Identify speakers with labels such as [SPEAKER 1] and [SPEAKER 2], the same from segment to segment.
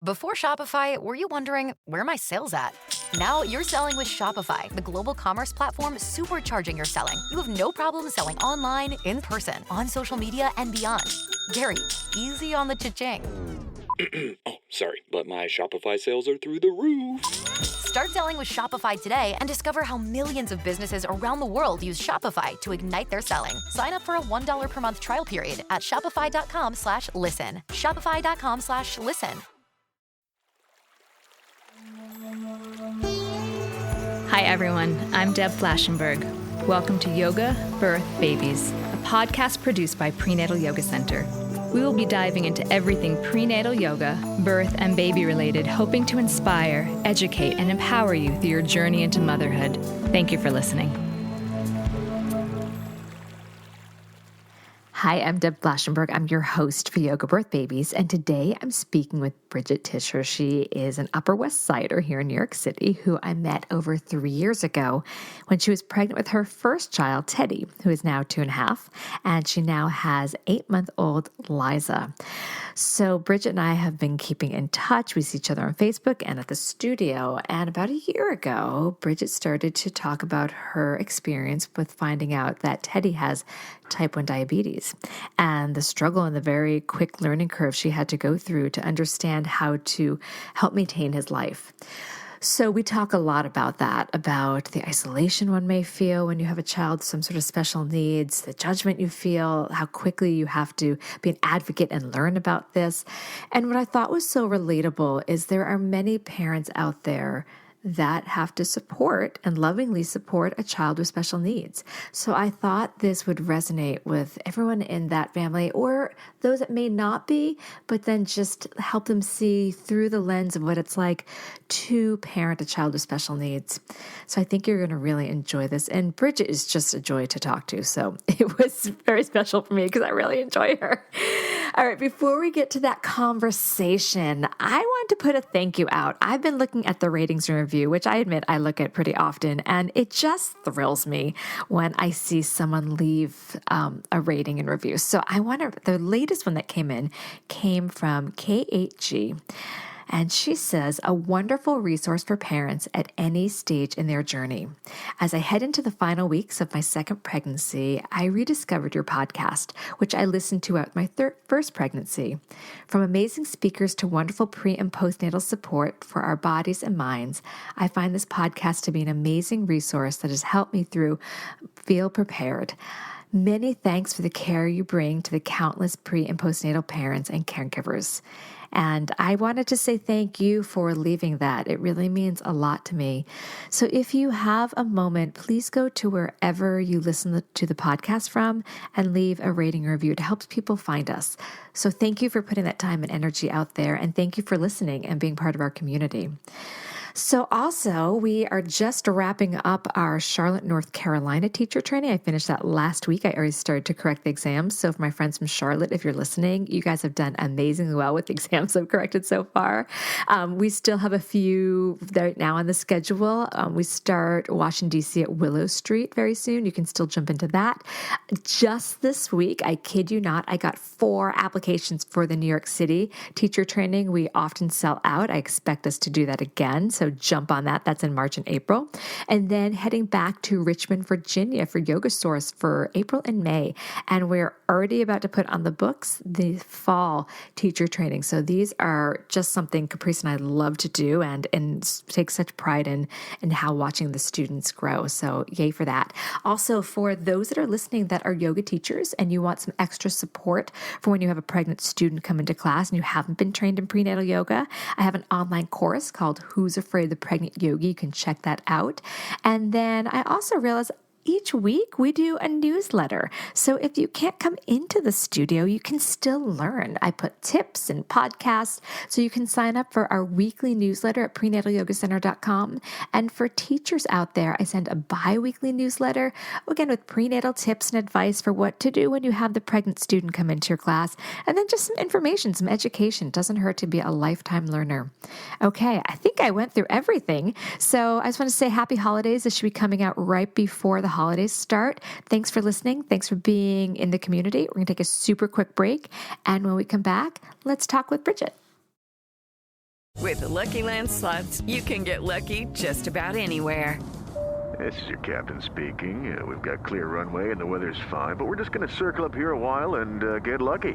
[SPEAKER 1] Before Shopify, were you wondering, where are my sales at? Now you're selling with Shopify, the global commerce platform supercharging your selling. You have no problem selling online, in person, on social media, and beyond. Gary, easy on the cha-ching.
[SPEAKER 2] Oh, sorry, but my Shopify sales are through the roof.
[SPEAKER 1] Start selling with Shopify today and discover how millions of businesses around the world use Shopify to ignite their selling. Sign up for a $1 per month trial period at shopify.com/listen. Shopify.com/listen.
[SPEAKER 3] Hi everyone, I'm Deb Flashenberg. Welcome to Yoga, Birth, Babies, a podcast produced by Prenatal Yoga Center. We will be diving into everything prenatal yoga, birth, and baby related, hoping to inspire, educate, and empower you through your journey into motherhood. Thank you for listening. Hi, I'm Deb Flashenberg. I'm your host for Yoga Birth Babies, and today I'm speaking with Bridget Tichar. She is an Upper West Sider here in New York City who I met over 3 years ago when she was pregnant with her first child, Teddy, who is now 2.5, and she now has 8-month-old Liza. So Bridget and I have been keeping in touch. We see each other on Facebook and at the studio, and about a year ago, Bridget started to talk about her experience with finding out that Teddy has type 1 diabetes and the struggle and the very quick learning curve she had to go through to understand how to help maintain his life. So we talk a lot about that, about the isolation one may feel when you have a child with some sort of special needs, the judgment you feel, how quickly you have to be an advocate and learn about this. And what I thought was so relatable is there are many parents out there that have to support and lovingly support a child with special needs. So I thought this would resonate with everyone in that family or those that may not be, but then just help them see through the lens of what it's like to parent a child with special needs. So I think you're going to really enjoy this. And Bridget is just a joy to talk to. So it was very special for me because I really enjoy her. All right, before we get to that conversation, I want to put a thank you out. I've been looking at the ratings and review, which I admit I look at pretty often, and it just thrills me when I see someone leave a rating and review. So the latest one that came from K8G. And she says, a wonderful resource for parents at any stage in their journey. As I head into the final weeks of my second pregnancy, I rediscovered your podcast, which I listened to at my first pregnancy. From amazing speakers to wonderful pre- and postnatal support for our bodies and minds, I find this podcast to be an amazing resource that has helped me feel prepared. Many thanks for the care you bring to the countless pre- and postnatal parents and caregivers. And I wanted to say thank you for leaving that. It really means a lot to me. So if you have a moment, please go to wherever you listen to the podcast from and leave a rating or review. It helps people find us. So thank you for putting that time and energy out there. And thank you for listening and being part of our community. So also, we are just wrapping up our Charlotte, North Carolina teacher training. I finished that last week. I already started to correct the exams. So for my friends from Charlotte, if you're listening, you guys have done amazingly well with the exams I've corrected so far. We still have a few right now on the schedule. We start Washington, D.C. at Willow Street very soon. You can still jump into that. Just this week, I kid you not, I got 4 applications for the New York City teacher training. We often sell out. I expect us to do that again. So jump on that. That's in March and April. And then heading back to Richmond, Virginia for Yoga Source for April and May. And we're already about to put on the books the fall teacher training. So these are just something Caprice and I love to do and take such pride in how watching the students grow. So yay for that. Also, for those that are listening that are yoga teachers and you want some extra support for when you have a pregnant student come into class and you haven't been trained in prenatal yoga, I have an online course called Who's Afraid of the Pregnant Yogi. You can check that out. And then I also realized each week we do a newsletter. So if you can't come into the studio, you can still learn. I put tips and podcasts, so you can sign up for our weekly newsletter at prenatalyogacenter.com. And for teachers out there, I send a bi-weekly newsletter, again, with prenatal tips and advice for what to do when you have the pregnant student come into your class. And then just some information, some education. It doesn't hurt to be a lifetime learner. Okay, I think I went through everything. So I just want to say happy holidays. This should be coming out right before the holidays start. Thanks for listening. Thanks for being in the community. We're going to take a super quick break. And when we come back, let's talk with Bridget.
[SPEAKER 4] With the Lucky Land Slots, you can get lucky just about anywhere.
[SPEAKER 5] This is your captain speaking. We've got clear runway and the weather's fine, but we're just going to circle up here a while and get lucky.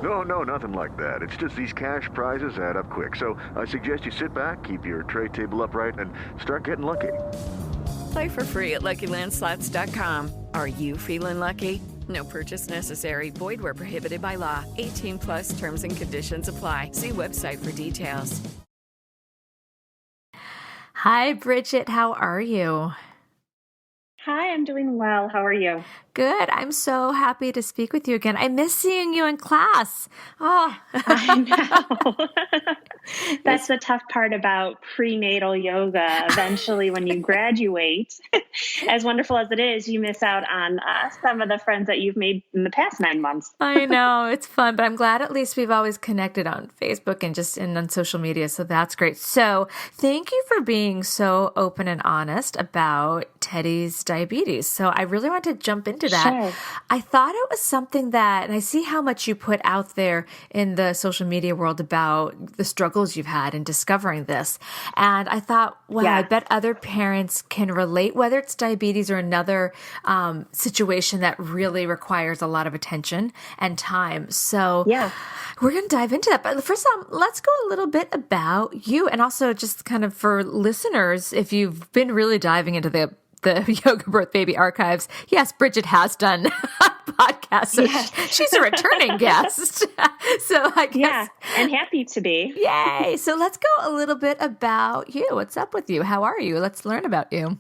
[SPEAKER 5] No, nothing like that. It's just these cash prizes add up quick. So I suggest you sit back, keep your tray table upright, and start getting lucky.
[SPEAKER 4] Play for free at LuckyLandSlots.com. Are you feeling lucky? No purchase necessary. Void where prohibited by law. 18 plus terms and conditions apply. See website for details.
[SPEAKER 3] Hi, Bridget. How are you?
[SPEAKER 6] Hi, I'm doing well. How are you?
[SPEAKER 3] Good. I'm so happy to speak with you again. I miss seeing you in class. Oh,
[SPEAKER 6] I know. That's the tough part about prenatal yoga. Eventually, when you graduate, as wonderful as it is, you miss out on some of the friends that you've made in the past 9 months.
[SPEAKER 3] I know. It's fun, but I'm glad at least we've always connected on Facebook and just on social media. So that's great. So thank you for being so open and honest about Teddy's diabetes. So I really want to jump into that.
[SPEAKER 6] Sure.
[SPEAKER 3] I thought it was something that, and I see how much you put out there in the social media world about the struggles you've had in discovering this. And I thought, well, I bet other parents can relate, whether it's diabetes or another situation that really requires a lot of attention and time. So we're going to dive into that. But first, let's go a little bit about you, and also just kind of for listeners, if you've been really diving into the Yoga Birth Baby archives. Yes, Bridget has done podcasts. So she's a returning guest. So I guess.
[SPEAKER 6] Yeah, and happy to be.
[SPEAKER 3] Yay. So let's go a little bit about you. What's up with you? How are you? Let's learn about you.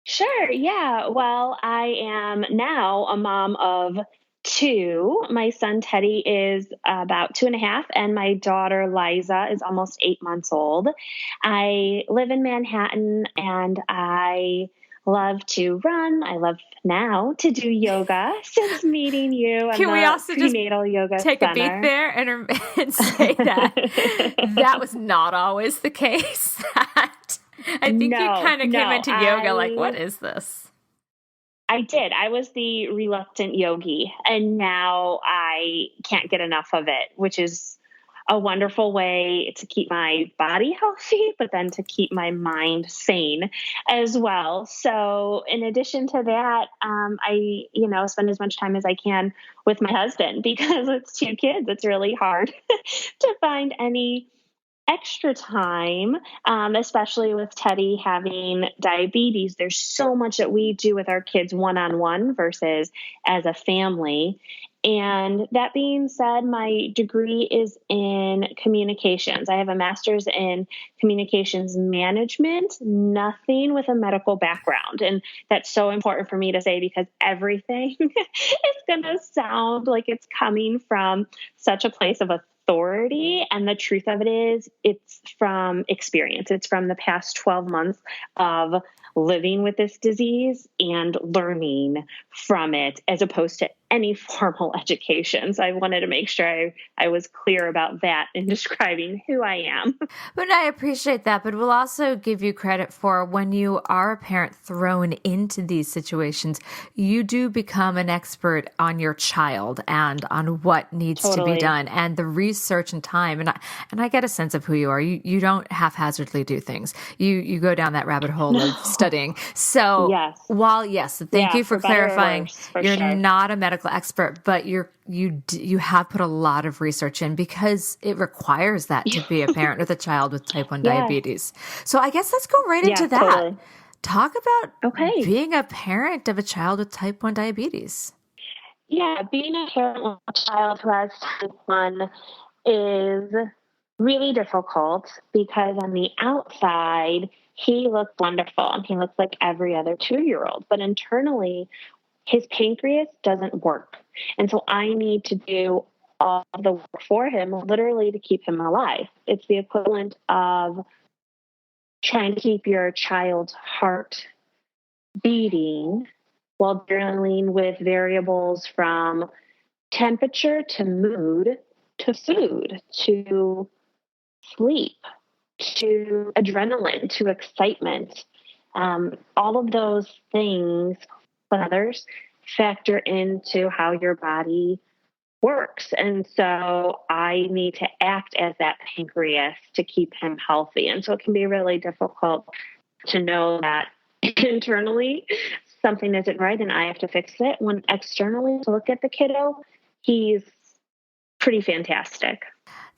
[SPEAKER 6] Sure. Yeah. Well, I am now a mom of 2. My son Teddy is about 2.5, and my daughter Liza is almost 8 months old. I live in Manhattan, and I love to run. I love now to do yoga since meeting you.
[SPEAKER 3] Can we also just
[SPEAKER 6] yoga
[SPEAKER 3] take
[SPEAKER 6] center.
[SPEAKER 3] a beat there and say that that was not always the case? I think you kind of came into yoga like, what is this?
[SPEAKER 6] I did. I was the reluctant yogi, and now I can't get enough of it, which is a wonderful way to keep my body healthy, but then to keep my mind sane as well. So in addition to that, I, spend as much time as I can with my husband because it's 2 kids. It's really hard to find any extra time, especially with Teddy having diabetes. There's so much that we do with our kids one-on-one versus as a family. And that being said, my degree is in communications. I have a master's in communications management, nothing with a medical background. And that's so important for me to say because everything is going to sound like it's coming from such a place of authority. And the truth of it is, it's from experience. It's from the past 12 months of living with this disease and learning from it as opposed to any formal education. So I wanted to make sure I was clear about that in describing who I am.
[SPEAKER 3] But I appreciate that. But we'll also give you credit for when you are a parent thrown into these situations, you do become an expert on your child and on what needs to be done and the research and time. And I get a sense of who you are. You don't haphazardly do things. You go down that rabbit hole of studying. So while, thank you for clarifying, you're not a medical expert, but you have put a lot of research in because it requires that to be a parent with a child with type 1 diabetes. So I guess let's go right into that. Totally. Talk about being a parent of a child with type 1 diabetes.
[SPEAKER 6] Yeah, being a parent with a child who has type 1 is really difficult because on the outside, he looks wonderful and he looks like every other 2-year-old, but internally, his pancreas doesn't work. And so I need to do all the work for him, literally to keep him alive. It's the equivalent of trying to keep your child's heart beating while dealing with variables from temperature to mood to food to sleep to adrenaline to excitement. All of those things, but others, factor into how your body works. And so I need to act as that pancreas to keep him healthy. And so it can be really difficult to know that internally something isn't right and I have to fix it, when externally to look at the kiddo, he's pretty fantastic.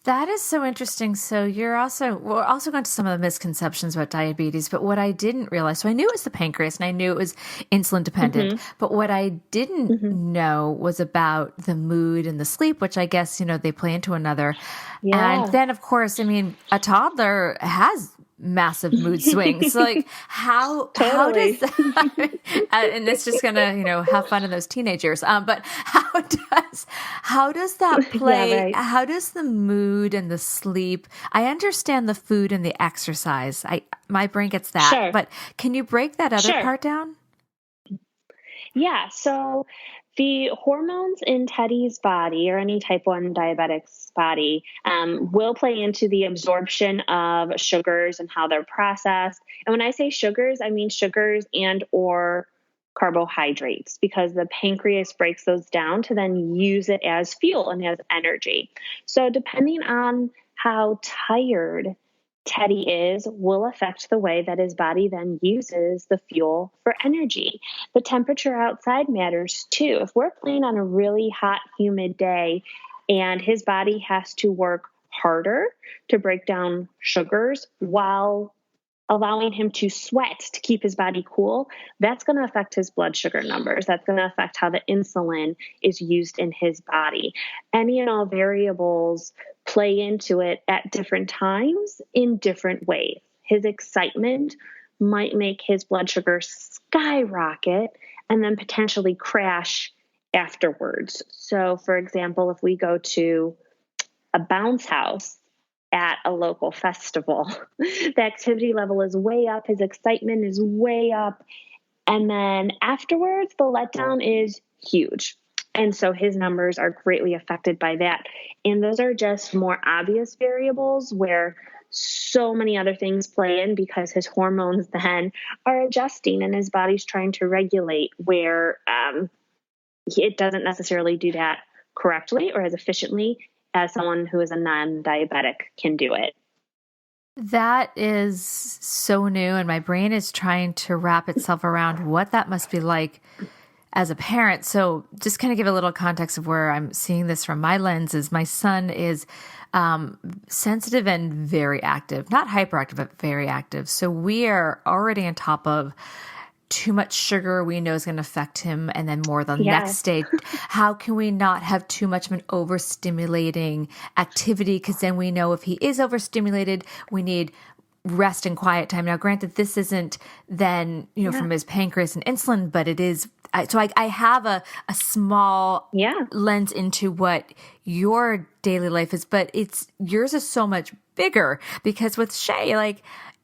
[SPEAKER 3] That is so interesting. So we're also going to some of the misconceptions about diabetes, but what I didn't realize, so I knew it was the pancreas and I knew it was insulin dependent, but what I didn't know was about the mood and the sleep, which I guess, they play into another.
[SPEAKER 6] Yeah.
[SPEAKER 3] And then of course, a toddler has massiff mood swings. So like how does that, and it's just gonna, have fun in those teenage years. But how does that play?
[SPEAKER 6] Yeah, right.
[SPEAKER 3] How does the mood and the sleep? I understand the food and the exercise. My brain gets that,
[SPEAKER 6] Sure.
[SPEAKER 3] but can you break that other part down?
[SPEAKER 6] Yeah. So the hormones in Teddy's body, or any type 1 diabetic's body, will play into the absorption of sugars and how they're processed. And when I say sugars, I mean sugars and or carbohydrates, because the pancreas breaks those down to then use it as fuel and as energy. So depending on how tired Teddy is, will affect the way that his body then uses the fuel for energy. The temperature outside matters too. If we're playing on a really hot, humid day and his body has to work harder to break down sugars while allowing him to sweat to keep his body cool, that's going to affect his blood sugar numbers. That's going to affect how the insulin is used in his body. Any and all variables play into it at different times in different ways. His excitement might make his blood sugar skyrocket and then potentially crash afterwards. So, for example, if we go to a bounce house at a local festival, the activity level is way up, his excitement is way up, and then afterwards the letdown is huge. And so his numbers are greatly affected by that. And those are just more obvious variables where so many other things play in, because his hormones then are adjusting and his body's trying to regulate, where it doesn't necessarily do that correctly or as efficiently as someone who is a non-diabetic can do it.
[SPEAKER 3] That is so new, and my brain is trying to wrap itself around what that must be like as a parent. So just kind of give a little context of where I'm seeing this from my lens is my son is sensitive and very active, not hyperactive, but very active. So we are already on top of too much sugar we know is going to affect him, and then more the next day. How can we not have too much of an overstimulating activity? Because then we know if he is overstimulated, we need rest and quiet time. Now, granted, this isn't then, from his pancreas and insulin, but it is. So I have a small lens into what your daily life is, but yours is so much bigger, because with Shay,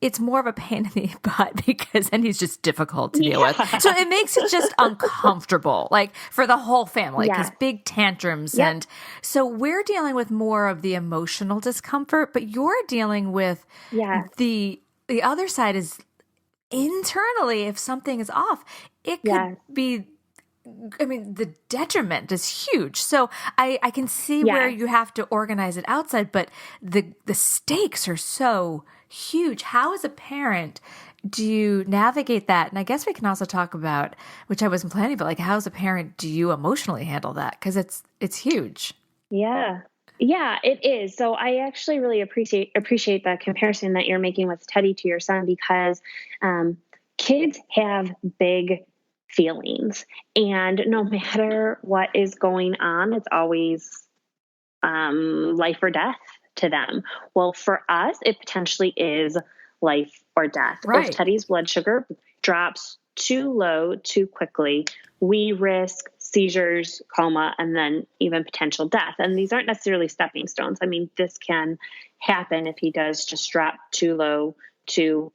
[SPEAKER 3] it's more of a pain in the butt, because then he's just difficult to deal with. So it makes it just uncomfortable, for the whole family, because big tantrums. And so we're dealing with more of the emotional discomfort, but you're dealing with the other side is internally, if something is off, it could be, the detriment is huge. So I can see where you have to organize it outside, but the stakes are so huge. How, as a parent, do you navigate that? And I guess we can also talk about, which I wasn't planning, but how, as a parent, do you emotionally handle that? Because it's huge.
[SPEAKER 6] Yeah, it is. So I actually really appreciate the comparison that you're making with Teddy to your son, because kids have big feelings, and no matter what is going on, it's always life or death to them. Well, for us, it potentially is life or death.
[SPEAKER 3] Right.
[SPEAKER 6] If Teddy's blood sugar drops too low too quickly, we risk seizures, coma, and then even potential death. And these aren't necessarily stepping stones. This can happen if he does just drop too low too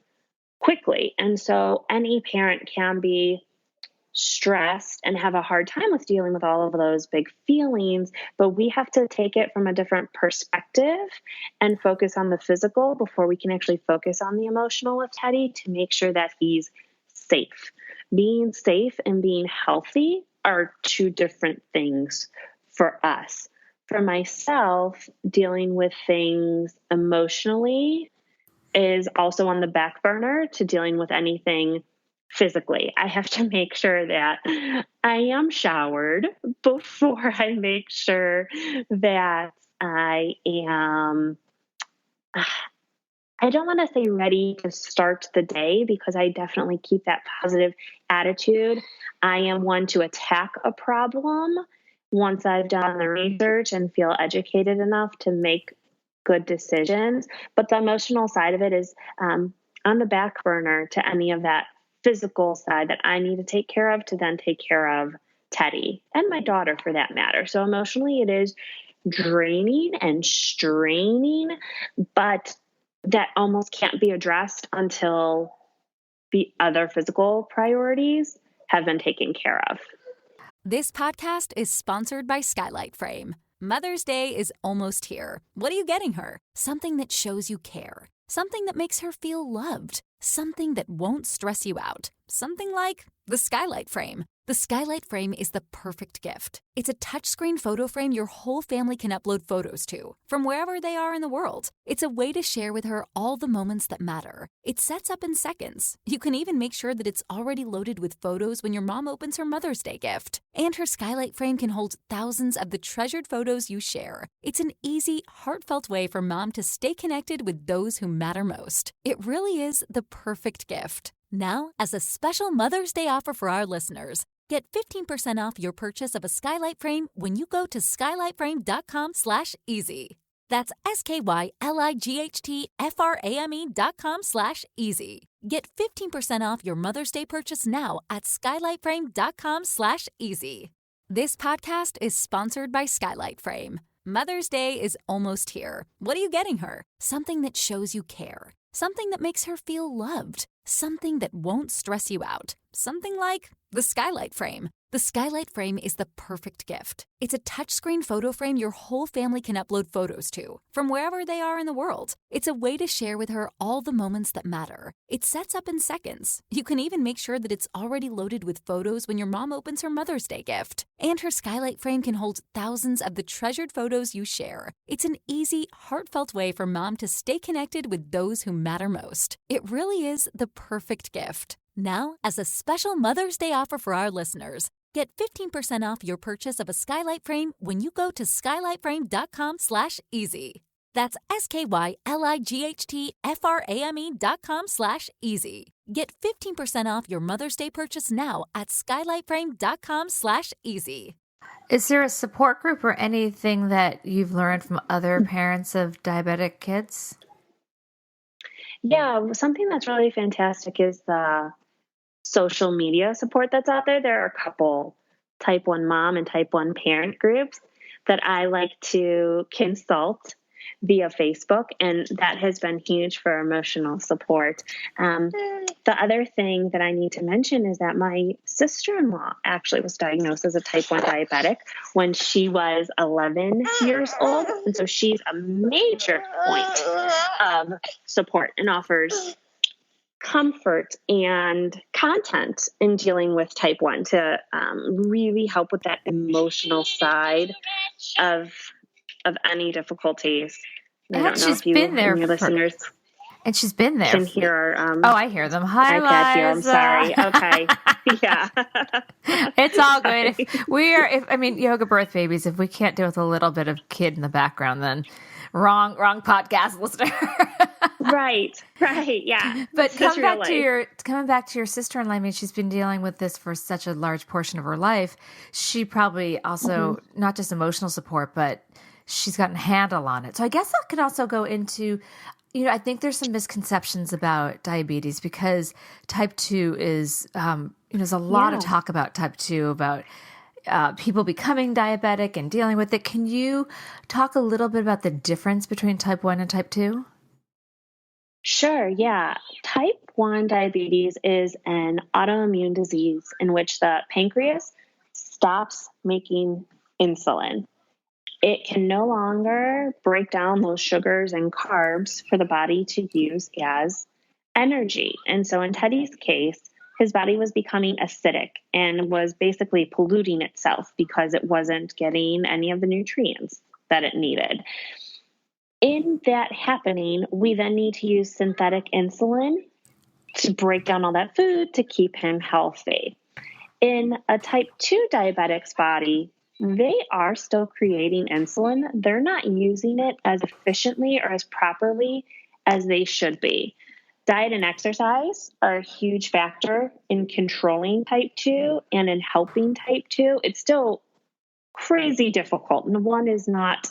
[SPEAKER 6] quickly. And so any parent can be stressed and have a hard time with dealing with all of those big feelings, but we have to take it from a different perspective and focus on the physical before we can actually focus on the emotional with Teddy, to make sure that he's safe. Being safe and being healthy are two different things for us. for myself, dealing with things emotionally is also on the back burner to dealing with anything physically. I have to make sure that I am showered before I make sure that I am, I don't want to say ready to start the day, because I definitely keep that positive attitude. I am one to attack a problem once I've done the research and feel educated enough to make good decisions. But the emotional side of it is on the back burner to any of that physical side that I need to take care of, to then take care of Teddy and my daughter for that matter. So emotionally it is draining and straining, but that almost can't be addressed until the other physical priorities have been taken care of.
[SPEAKER 7] This podcast is sponsored by Skylight Frame. Mother's Day is almost here. What are you getting her? Something that shows you care. Something that makes her feel loved. Something that won't stress you out. Something like the Skylight Frame. The Skylight Frame is the perfect gift. It's a touchscreen photo frame your whole family can upload photos to, from wherever they are in the world. It's a way to share with her all the moments that matter. It sets up in seconds. You can even make sure that it's already loaded with photos when your mom opens her Mother's Day gift. And her Skylight Frame can hold thousands of the treasured photos you share. It's an easy, heartfelt way for mom to stay connected with those who matter most. It really is the perfect gift. Now, as a special Mother's Day offer for our listeners, get 15% off your purchase of a Skylight Frame when you go to skylightframe.com/easy. That's SKYLIGHTFRAME.com/easy. Get 15% off your Mother's Day purchase now at skylightframe.com/easy. This podcast is sponsored by Skylight Frame. Mother's Day is almost here. What are you getting her? Something that shows you care. Something that makes her feel loved. Something that won't stress you out. Something like the Skylight Frame. The Skylight Frame is the perfect gift. It's a touchscreen photo frame your whole family can upload photos to, from wherever they are in the world. It's a way to share with her all the moments that matter. It sets up in seconds. You can even make sure that it's already loaded with photos when your mom opens her Mother's Day gift. And her Skylight Frame can hold thousands of the treasured photos you share. It's an easy, heartfelt way for mom to stay connected with those who matter most. It really is the perfect gift. Now, as a special Mother's Day offer for our listeners, get 15% off your purchase of a Skylight Frame when you go to skylightframe.com/easy. That's SKYLIGHTFRAME.com/easy. Get 15% off your Mother's Day purchase now at skylightframe.com/easy.
[SPEAKER 3] Is there a support group or anything that you've learned from other parents of diabetic kids?
[SPEAKER 6] Yeah, something that's really fantastic is the social media support that's out there. There are a couple type 1 mom and type 1 parent groups that I like to consult via Facebook, and that has been huge for emotional support. The other thing that I need to mention is that my sister-in-law actually was diagnosed as a type 1 diabetic when she was 11 years old, and so she's a major point of support and offers comfort and content in dealing with type 1 to really help with that emotional side of any difficulties. I don't know if you and your listeners
[SPEAKER 3] and she's been there.
[SPEAKER 6] Can hear our
[SPEAKER 3] I hear them. Hi,
[SPEAKER 6] Liza. I'm sorry. Okay. Yeah.
[SPEAKER 3] It's all good. Yoga birth babies, if we can't deal with a little bit of kid in the background, then wrong podcast listener.
[SPEAKER 6] Right. Yeah.
[SPEAKER 3] But coming back to your sister-in-law, I mean, she's been dealing with this for such a large portion of her life. She probably also, not just emotional support, but she's gotten a handle on it. So I guess that could also go into, I think there's some misconceptions about diabetes because type 2 is, there's a lot of talk about type 2, about people becoming diabetic and dealing with it. Can you talk a little bit about the difference between type 1 and type 2?
[SPEAKER 6] Sure, yeah. Type 1 diabetes is an autoimmune disease in which the pancreas stops making insulin. It can no longer break down those sugars and carbs for the body to use as energy. And so in Teddy's case, his body was becoming acidic and was basically polluting itself because it wasn't getting any of the nutrients that it needed. In that happening, we then need to use synthetic insulin to break down all that food to keep him healthy. In a type 2 diabetic's body, they are still creating insulin. They're not using it as efficiently or as properly as they should be. Diet and exercise are a huge factor in controlling type 2 and in helping type 2. It's still crazy difficult. And one is not,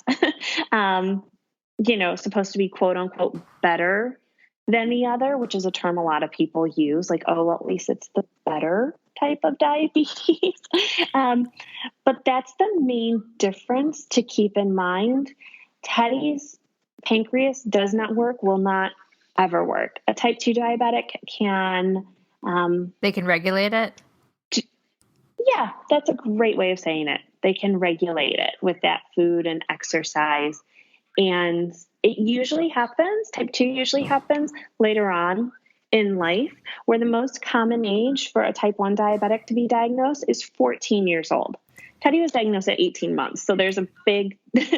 [SPEAKER 6] supposed to be quote unquote better than the other, which is a term a lot of people use, like, oh, well, at least it's the better type of diabetes. But that's the main difference to keep in mind. Teddy's pancreas does not work, will not ever work. A type 2 diabetic can...
[SPEAKER 3] they can regulate it?
[SPEAKER 6] Yeah, that's a great way of saying it. They can regulate it with that food and exercise. And it usually happens, type 2 usually happens later on in life, where the most common age for a type 1 diabetic to be diagnosed is 14 years old. Teddy was diagnosed at 18 months, so there's a big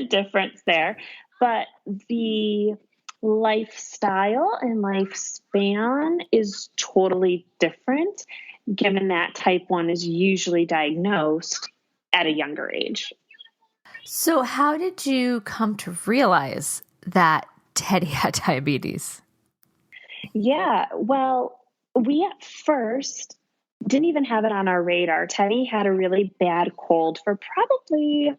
[SPEAKER 6] difference there. But the lifestyle and lifespan is totally different, given that type 1 is usually diagnosed at a younger age.
[SPEAKER 3] So how did you come to realize that Teddy had diabetes?
[SPEAKER 6] Yeah, well, we at first didn't even have it on our radar. Teddy had a really bad cold for probably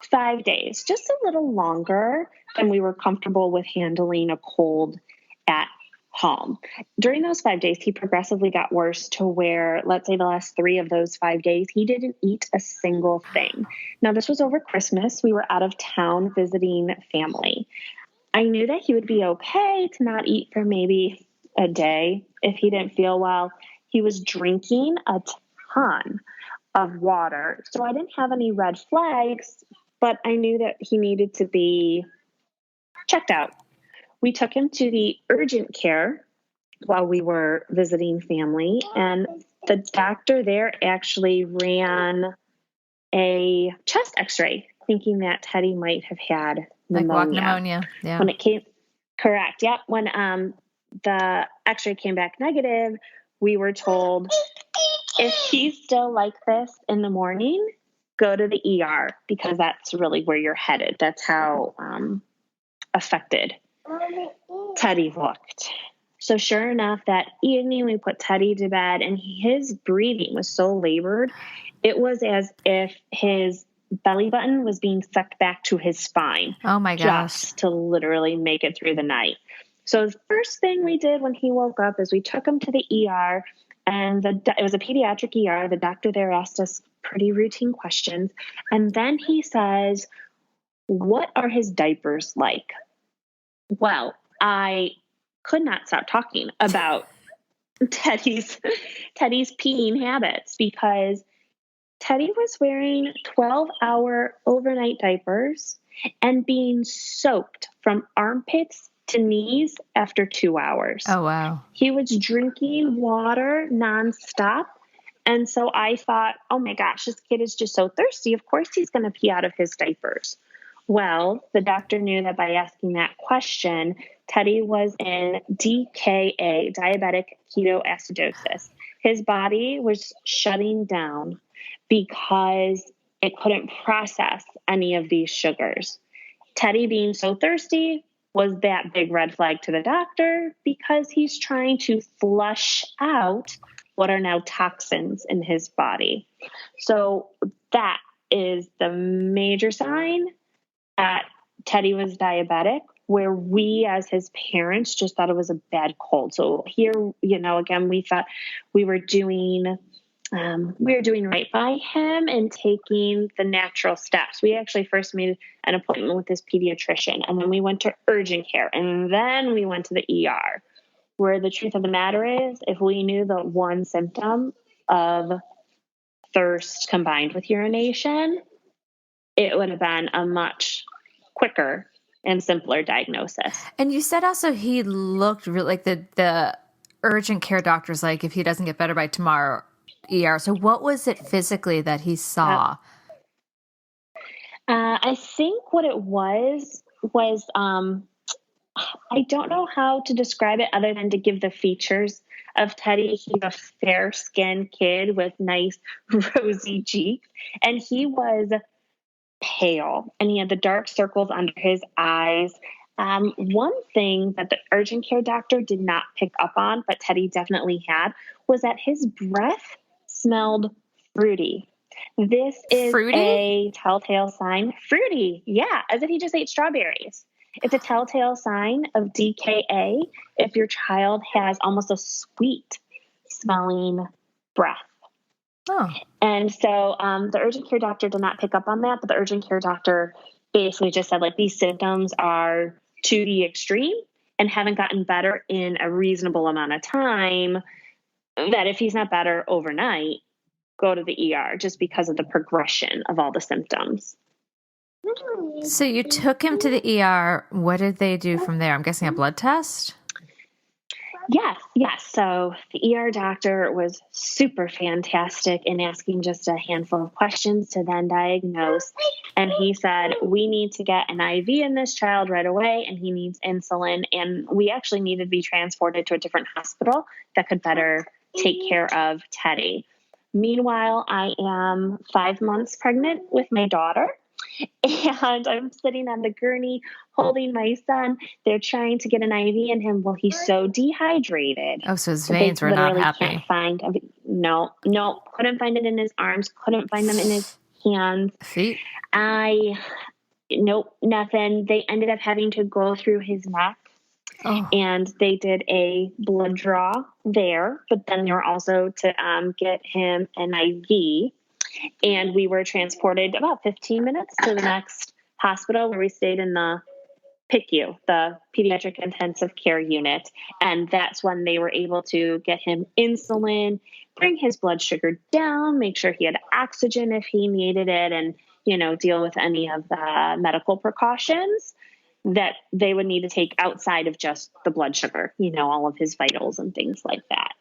[SPEAKER 6] 5 days, just a little longer than we were comfortable with handling a cold at home. During those 5 days, he progressively got worse to where, let's say the last 3 of those 5 days, he didn't eat a single thing. Now, this was over Christmas. We were out of town visiting family. I knew that he would be okay to not eat for maybe a day if he didn't feel well. He was drinking a ton of water. So I didn't have any red flags, but I knew that he needed to be checked out. We took him to the urgent care while we were visiting family, and the doctor there actually ran a chest x-ray thinking that Teddy might have had pneumonia.
[SPEAKER 3] Like walk pneumonia, yeah.
[SPEAKER 6] When it came, correct, yep. When the x-ray came back negative, we were told, if he's still like this in the morning, go to the ER, because that's really where you're headed. That's how affected Teddy looked. So sure enough, that evening we put Teddy to bed, and his breathing was so labored, it was as if his belly button was being sucked back to his spine.
[SPEAKER 3] Oh my gosh.
[SPEAKER 6] Just to literally make it through the night. So the first thing we did when he woke up is we took him to the ER, and it was a pediatric ER. The doctor there asked us pretty routine questions. And then he says, what are his diapers like? Well, I could not stop talking about Teddy's peeing habits, because Teddy was wearing 12-hour overnight diapers and being soaked from armpits to knees after 2 hours.
[SPEAKER 3] Oh, wow.
[SPEAKER 6] He was drinking water nonstop. And so I thought, oh my gosh, this kid is just so thirsty. Of course he's going to pee out of his diapers. Well, the doctor knew that by asking that question, Teddy was in DKA, diabetic ketoacidosis. His body was shutting down because it couldn't process any of these sugars. Teddy being so thirsty was that big red flag to the doctor, because he's trying to flush out what are now toxins in his body. So that is the major sign that Teddy was diabetic, where we as his parents just thought it was a bad cold. So here, again, we thought we were doing right by him and taking the natural steps. We actually first made an appointment with this pediatrician, and then we went to urgent care, and then we went to the ER, where the truth of the matter is, if we knew the one symptom of thirst combined with urination, it would have been a much quicker and simpler diagnosis.
[SPEAKER 3] And you said also he looked really like the urgent care doctor's like, if he doesn't get better by tomorrow, ER. So what was it physically that he saw?
[SPEAKER 6] I think what it was, I don't know how to describe it other than to give the features of Teddy. He's a fair-skinned kid with nice rosy cheeks, and he was pale, and he had the dark circles under his eyes. One thing that the urgent care doctor did not pick up on, but Teddy definitely had, was that his breath smelled fruity. This is
[SPEAKER 3] Fruity?
[SPEAKER 6] a telltale sign. Fruity, yeah, as if he just ate strawberries. It's a telltale sign of DKA if your child has almost a sweet smelling breath.
[SPEAKER 3] Oh.
[SPEAKER 6] And so the urgent care doctor did not pick up on that, but the urgent care doctor basically just said, like, these symptoms are to the extreme and haven't gotten better in a reasonable amount of time, that if he's not better overnight, go to the ER just because of the progression of all the symptoms.
[SPEAKER 3] So you took him to the ER. What did they do from there? I'm guessing a blood test?
[SPEAKER 6] Yes. So the ER doctor was super fantastic in asking just a handful of questions to then diagnose. And he said, we need to get an IV in this child right away, and he needs insulin. And we actually needed to be transported to a different hospital that could better take care of Teddy. Meanwhile, I am 5 months pregnant with my daughter. And I'm sitting on the gurney holding my son. They're trying to get an IV in him. Well, he's so dehydrated.
[SPEAKER 3] Oh, so his veins were not happy.
[SPEAKER 6] Can't find, no, couldn't find it in his arms, couldn't find them in his hands.
[SPEAKER 3] Feet?
[SPEAKER 6] Nope, nothing. They ended up having to go through his neck. Oh. And they did a blood draw there, but then they were also to get him an IV. And we were transported about 15 minutes to the next hospital, where we stayed in the PICU, the Pediatric Intensive Care Unit. And that's when they were able to get him insulin, bring his blood sugar down, make sure he had oxygen if he needed it, and, deal with any of the medical precautions that they would need to take outside of just the blood sugar, all of his vitals and things like that.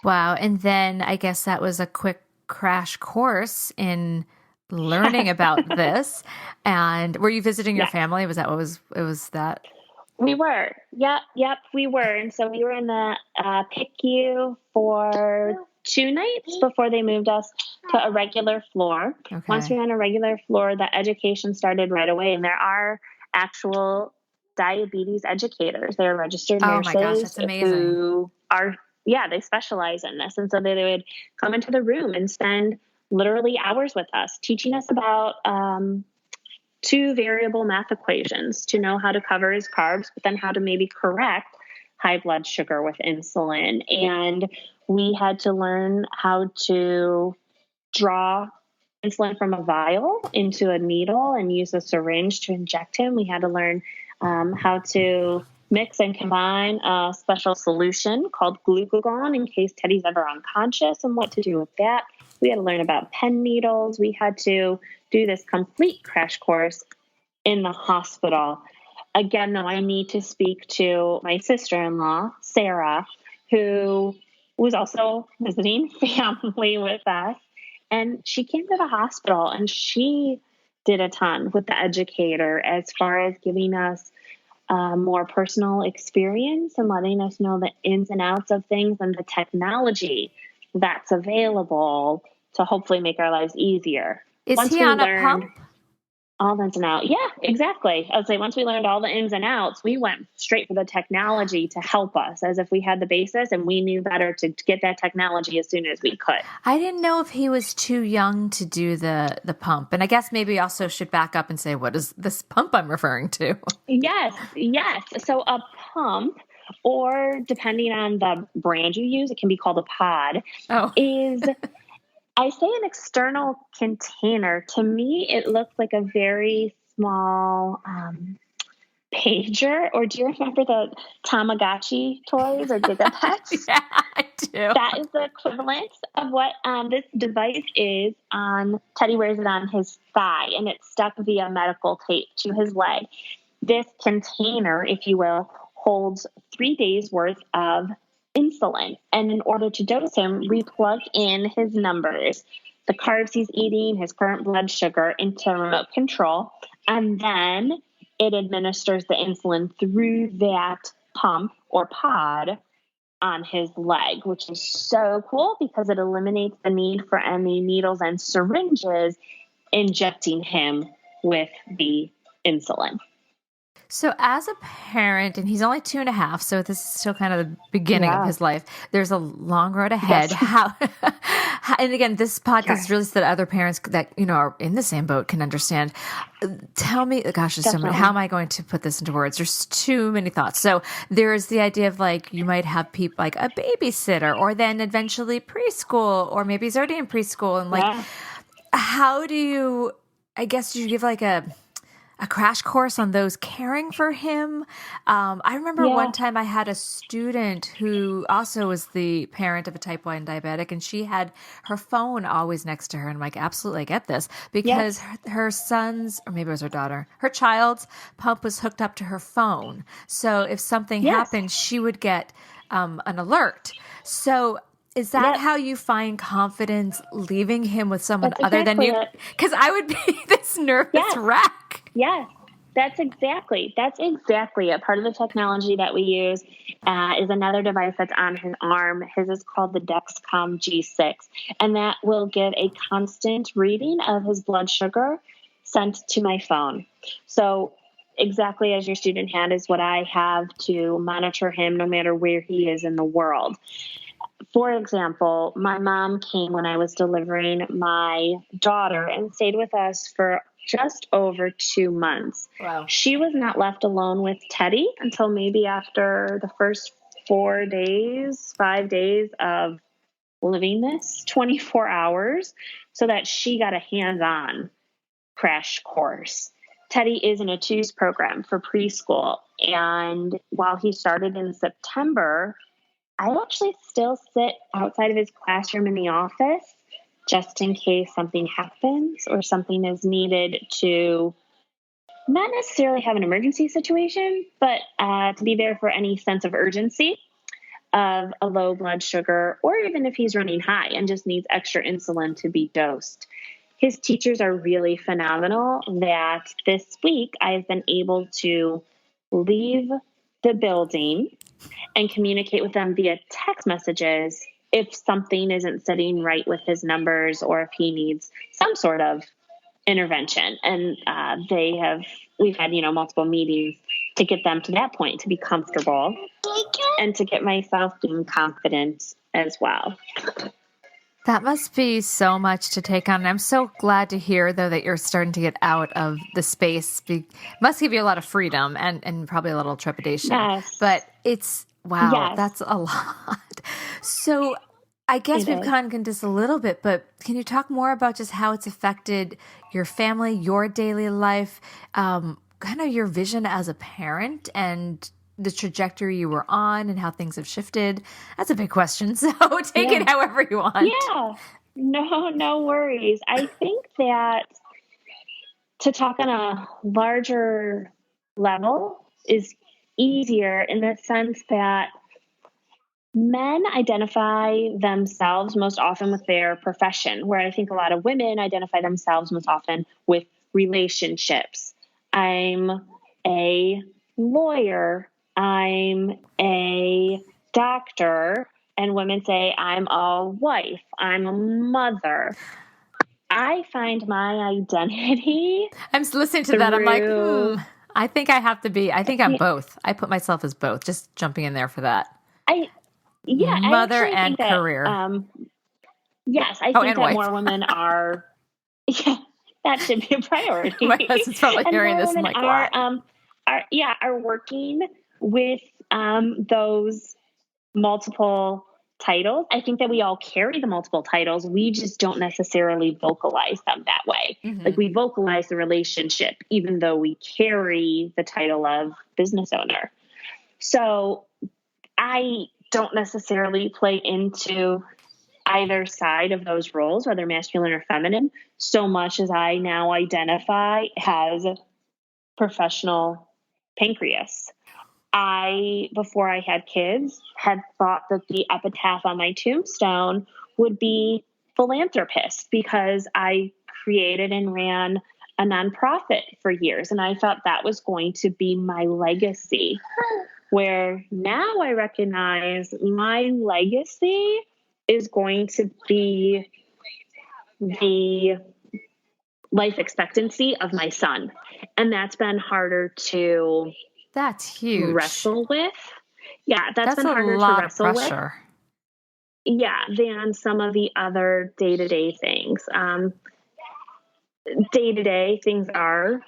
[SPEAKER 3] Wow. And then I guess that was a quick crash course in learning about this. And were you visiting your family? Was that what it was that?
[SPEAKER 6] We were. Yep, we were. And so we were in the PICU for 2 nights before they moved us to a regular floor. Okay. Once we were on a regular floor, the education started right away. And there are actual diabetes educators. They're registered nurses.
[SPEAKER 3] Oh my gosh, that's amazing.
[SPEAKER 6] Who are, they specialize in this. And so they would come into the room and spend literally hours with us, teaching us about 2 variable math equations to know how to cover his carbs, but then how to maybe correct high blood sugar with insulin. And we had to learn how to draw insulin from a vial into a needle and use a syringe to inject him. We had to learn how to mix and combine a special solution called glucagon in case Teddy's ever unconscious, and what to do with that. We had to learn about pen needles. We had to do this complete crash course in the hospital. Again, though, I need to speak to my sister-in-law, Sarah, who was also visiting family with us. And she came to the hospital and she did a ton with the educator as far as giving us more personal experience and letting us know the ins and outs of things and the technology that's available to hopefully make our lives easier.
[SPEAKER 3] Is he on a pump?
[SPEAKER 6] All the ins and outs. Yeah, exactly. I would say once we learned all the ins and outs, we went straight for the technology to help us, as if we had the basis and we knew better to get that technology as soon as we could.
[SPEAKER 3] I didn't know if he was too young to do the pump. And I guess maybe also should back up and say, what is this pump I'm referring to?
[SPEAKER 6] Yes. So a pump, or depending on the brand you use, it can be called a pod, is... I say an external container. To me, it looks like a very small pager. Or do you remember the Tamagotchi toys or Gigapets?
[SPEAKER 3] Yeah, I do.
[SPEAKER 6] That is the equivalent of what this device is. Teddy wears it on his thigh, and it's stuck via medical tape to his leg. This container, if you will, holds 3 days worth of insulin. And in order to dose him, we plug in his numbers the carbs he's eating, his current blood sugar into remote control. And then it administers the insulin through that pump or pod on his leg, which is so cool because it eliminates the need for any needles and syringes injecting him with the insulin.
[SPEAKER 3] So as a parent, and he's only 2.5, so this is still kind of the beginning of his life. There's a long road ahead.
[SPEAKER 6] Yes.
[SPEAKER 3] And again, this podcast is really so that other parents that, are in the same boat can understand. Tell me, gosh, there's so many, how am I going to put this into words? There's too many thoughts. So there's the idea of you might have people like a babysitter, or then eventually preschool, or maybe he's already in preschool. And how do you, I guess, do you give a crash course on those caring for him? I remember one time I had a student who also was the parent of a type 1 diabetic, and she had her phone always next to her. And I'm like, absolutely, I get this, because her son's, or maybe it was her daughter, her child's pump was hooked up to her phone. So if something happened, she would get an alert. So is that how you find confidence leaving him with someone other than you? Because I would be this nervous wreck.
[SPEAKER 6] Yes, that's exactly it. Part of the technology that we use is another device that's on his arm. His is called the Dexcom G6, and that will give a constant reading of his blood sugar sent to my phone. So exactly as your student had is what I have to monitor him no matter where he is in the world. For example, my mom came when I was delivering my daughter and stayed with us for just over 2 months.
[SPEAKER 3] Wow.
[SPEAKER 6] She was not left alone with Teddy until maybe after the first 5 days of living this 24 hours, so that she got a hands-on crash course. Teddy is in a TWOS program for preschool. And while he started in September, I actually still sit outside of his classroom in the office just in case something happens or something is needed to not necessarily have an emergency situation, but to be there for any sense of urgency of a low blood sugar, or even if he's running high and just needs extra insulin to be dosed. His teachers are really phenomenal that this week I've been able to leave the building and communicate with them via text messages if something isn't sitting right with his numbers or if he needs some sort of intervention. And we've had, multiple meetings to get them to that point, to be comfortable and to get myself being confident as well.
[SPEAKER 3] That must be so much to take on. And I'm so glad to hear, though, that you're starting to get out of the space. Must give you a lot of freedom and probably a little trepidation.
[SPEAKER 6] Yes.
[SPEAKER 3] But it's, wow, that's a lot. So I guess we've kind of into this a little bit, but can you talk more about just how it's affected your family, your daily life, kind of your vision as a parent and the trajectory you were on and how things have shifted? That's a big question, so take it however you want.
[SPEAKER 6] Yeah, no worries. I think that to talk on a larger level is easier in the sense that men identify themselves most often with their profession, where I think a lot of women identify themselves most often with relationships. I'm a lawyer, I'm a doctor, and women say I'm a wife, I'm a mother. I find my identity.
[SPEAKER 3] I'm listening to that. I'm like, I think I'm both. I put myself as both, just jumping in there for that. Mother and career.
[SPEAKER 6] Yes, I think that
[SPEAKER 3] wife.
[SPEAKER 6] more women are. Yeah, that should be a priority.
[SPEAKER 3] My husband's probably hearing this. I'm like,
[SPEAKER 6] are working with those multiple titles. I think that we all carry the multiple titles. We just don't necessarily vocalize them that way. Mm-hmm. Like we vocalize the relationship, even though we carry the title of business owner. So I don't necessarily play into either side of those roles, whether masculine or feminine, so much as I now identify as professional pancreas. Before I had kids, had thought that the epitaph on my tombstone would be philanthropist because I created and ran a nonprofit for years. And I thought that was going to be my legacy, where now I recognize my legacy is going to be the life expectancy of my son. And that's been harder to
[SPEAKER 3] That's huge.
[SPEAKER 6] wrestle with. Yeah, that's been
[SPEAKER 3] a
[SPEAKER 6] harder to
[SPEAKER 3] lot of
[SPEAKER 6] wrestle with.
[SPEAKER 3] pressure.
[SPEAKER 6] Yeah, than some of the other day-to-day things. Day-to-day things are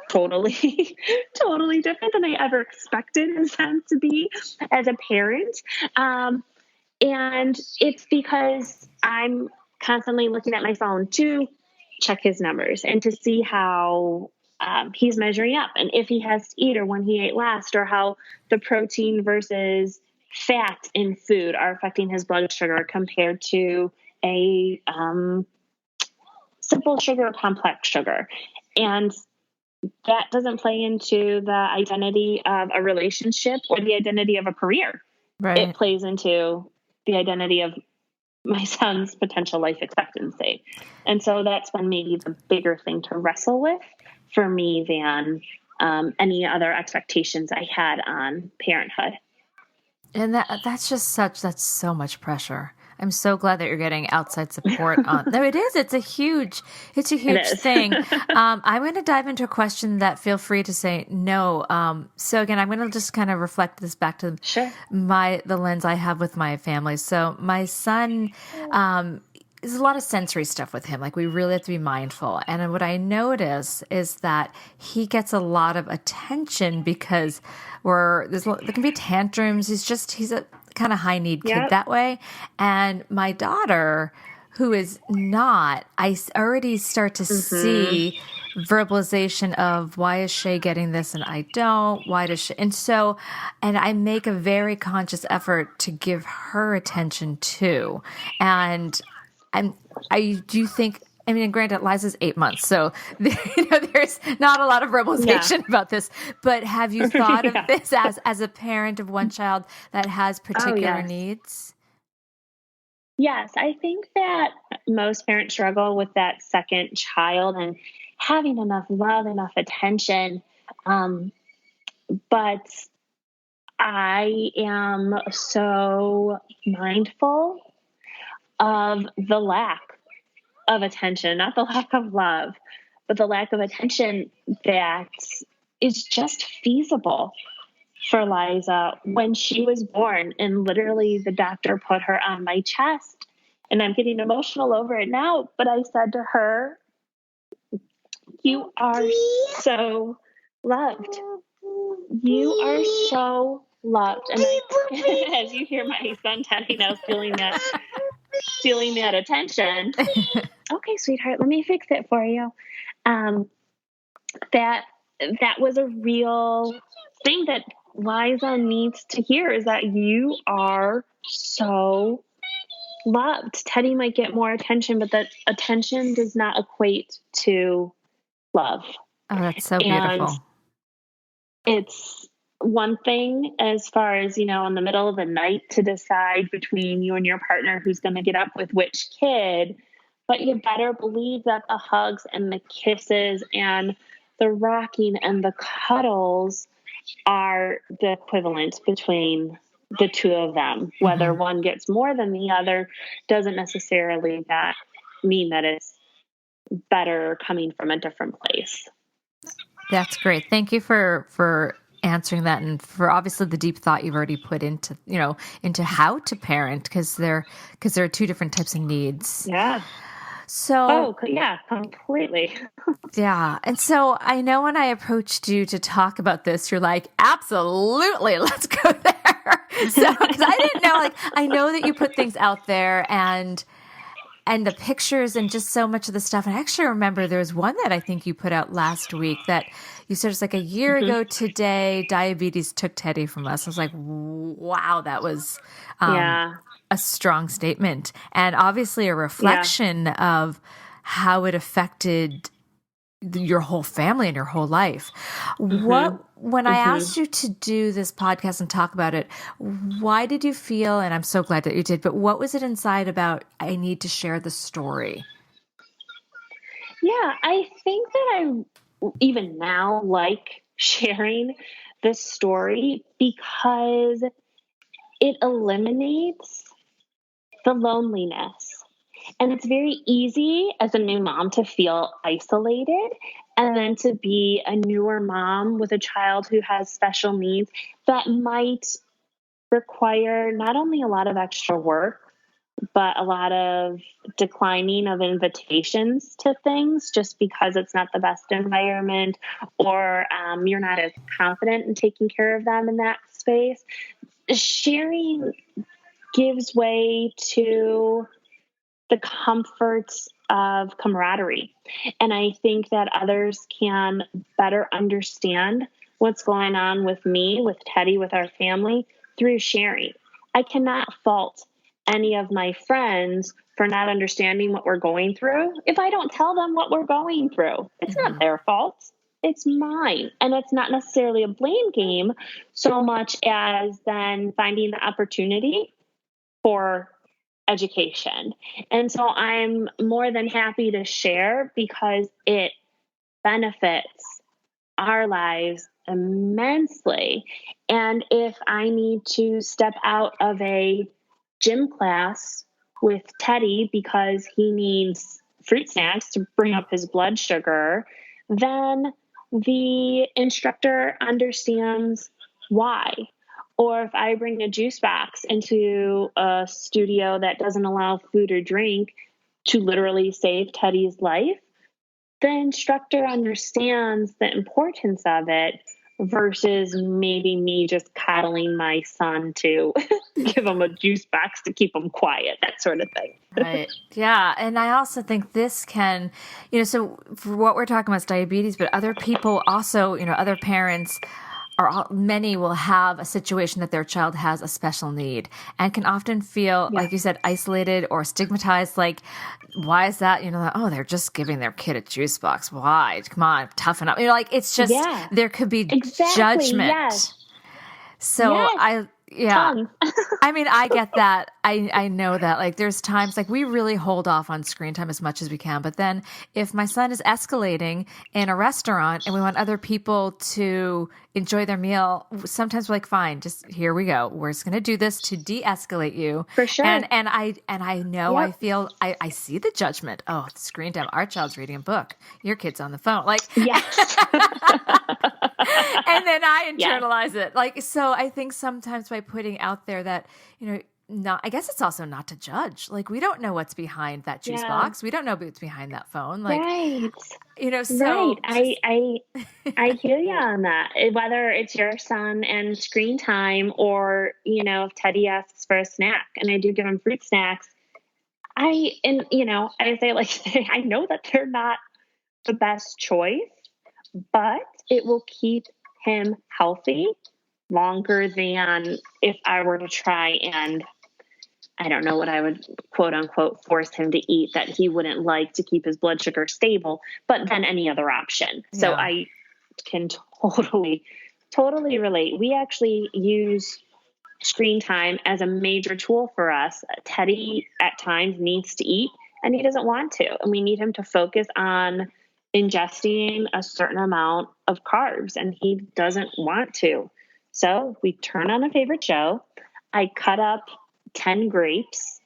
[SPEAKER 6] totally, totally different than I ever expected them to be as a parent. And it's because I'm constantly looking at my phone to check his numbers and to see how he's measuring up and if he has to eat or when he ate last, or how the protein versus fat in food are affecting his blood sugar compared to a simple sugar or complex sugar. And that doesn't play into the identity of a relationship or the identity of a career.
[SPEAKER 3] Right.
[SPEAKER 6] It plays into the identity of my son's potential life expectancy. And so that's been maybe the bigger thing to wrestle with for me than any other expectations I had on parenthood.
[SPEAKER 3] And that's so much pressure. I'm so glad that you're getting outside support on. No, it is. It's a huge thing. I'm going to dive into a question that feel free to say no. So again, I'm going to just kind of reflect this back to the lens I have with my family. So my son, there's a lot of sensory stuff with him. Like we really have to be mindful. And what I notice is that he gets a lot of attention because there can be tantrums. He's a kind of high need kid that way. And my daughter, who is not, I already start to see verbalization of why is Shay getting this and I don't, why does she, and I make a very conscious effort to give her attention too. And I do think, I mean, granted, Liza's 8 months, so there's not a lot of verbalization about this. But have you thought of this as a parent of one child that has particular needs?
[SPEAKER 6] Yes, I think that most parents struggle with that second child and having enough love, enough attention. But I am so mindful of the lack of attention, not the lack of love, but the lack of attention that is just feasible for Liza when she was born. And literally the doctor put her on my chest, and I'm getting emotional over it now. But I said to her, "You are so loved. You are so loved." And as you hear my son Teddy now feeling that attention. Okay, sweetheart, let me fix it for you. That was a real thing that Liza needs to hear, is that you are so loved. Teddy might get more attention, but that attention does not equate to love.
[SPEAKER 3] Oh, that's so beautiful.
[SPEAKER 6] And it's one thing as far as, in the middle of the night to decide between you and your partner who's going to get up with which kid, but you better believe that the hugs and the kisses and the rocking and the cuddles are the equivalent between the two of them. Whether one gets more than the other doesn't necessarily mean that it's better coming from a different place. That's
[SPEAKER 3] great. Thank you for answering that, and for obviously the deep thought you've already put into how to parent, because there are two different types of needs.
[SPEAKER 6] Yeah.
[SPEAKER 3] So,
[SPEAKER 6] completely.
[SPEAKER 3] Yeah. And so I know when I approached you to talk about this, you're like, absolutely, let's go there. So, because I didn't know, I know that you put things out there and the pictures and just so much of the stuff. And I actually remember there was one that I think you put out last week that you said it's like a year ago today, diabetes took Teddy from us. I was like, wow, that was a strong statement, and obviously a reflection of how it affected your whole family and your whole life. When I asked you to do this podcast and talk about it, why did you feel, and I'm so glad that you did, but what was it inside about, I need to share the story?
[SPEAKER 6] Yeah, I think that I even now like sharing this story because it eliminates the loneliness. And it's very easy as a new mom to feel isolated, and then to be a newer mom with a child who has special needs that might require not only a lot of extra work, but a lot of declining of invitations to things just because it's not the best environment, or you're not as confident in taking care of them in that space. Sharing gives way to the comforts of camaraderie. And I think that others can better understand what's going on with me, with Teddy, with our family through sharing. I cannot fault any of my friends for not understanding what we're going through if I don't tell them what we're going through. It's not their fault. It's mine. And it's not necessarily a blame game so much as then finding the opportunity for education. And so I'm more than happy to share because it benefits our lives immensely. And if I need to step out of a gym class with Teddy because he needs fruit snacks to bring up his blood sugar, then the instructor understands why. Or if I bring a juice box into a studio that doesn't allow food or drink to literally save Teddy's life, the instructor understands the importance of it versus maybe me just coddling my son to give him a juice box to keep him quiet, that sort of thing.
[SPEAKER 3] Right. Yeah. And I also think this can, so for what we're talking about is diabetes, but other people also, other parents many will have a situation that their child has a special need and can often feel, like you said, isolated or stigmatized. Like, why is that? Oh, they're just giving their kid a juice box. Why? Come on, toughen up. It's just, there could be judgment.
[SPEAKER 6] Yes.
[SPEAKER 3] So
[SPEAKER 6] yes.
[SPEAKER 3] I mean, I get that. I know that, like, there's times, like, we really hold off on screen time as much as we can. But then if my son is escalating in a restaurant and we want other people to enjoy their meal, sometimes we're like, fine, just here we go. We're just going to do this to de-escalate you.
[SPEAKER 6] For sure.
[SPEAKER 3] And I know, I feel, I see the judgment. Oh, screen time. Our child's reading a book. Your kid's on the phone. Like,
[SPEAKER 6] yes.
[SPEAKER 3] And then I internalize it. Like, so I think sometimes by putting out there that, I guess it's also not to judge. Like, we don't know what's behind that juice box. We don't know what's behind that phone. Like,
[SPEAKER 6] right.
[SPEAKER 3] So
[SPEAKER 6] right. I hear you on that. Whether it's your son and screen time or, if Teddy asks for a snack and I do give him fruit snacks, I say, like, I know that they're not the best choice, but it will keep him healthy longer than if I were to try and, I don't know what I would quote unquote force him to eat that he wouldn't like to keep his blood sugar stable, but then any other option. So I can totally relate. We actually use screen time as a major tool for us. Teddy at times needs to eat and he doesn't want to, and we need him to focus on ingesting a certain amount of carbs and he doesn't want to. So we turn on a favorite show. I cut up 10 grapes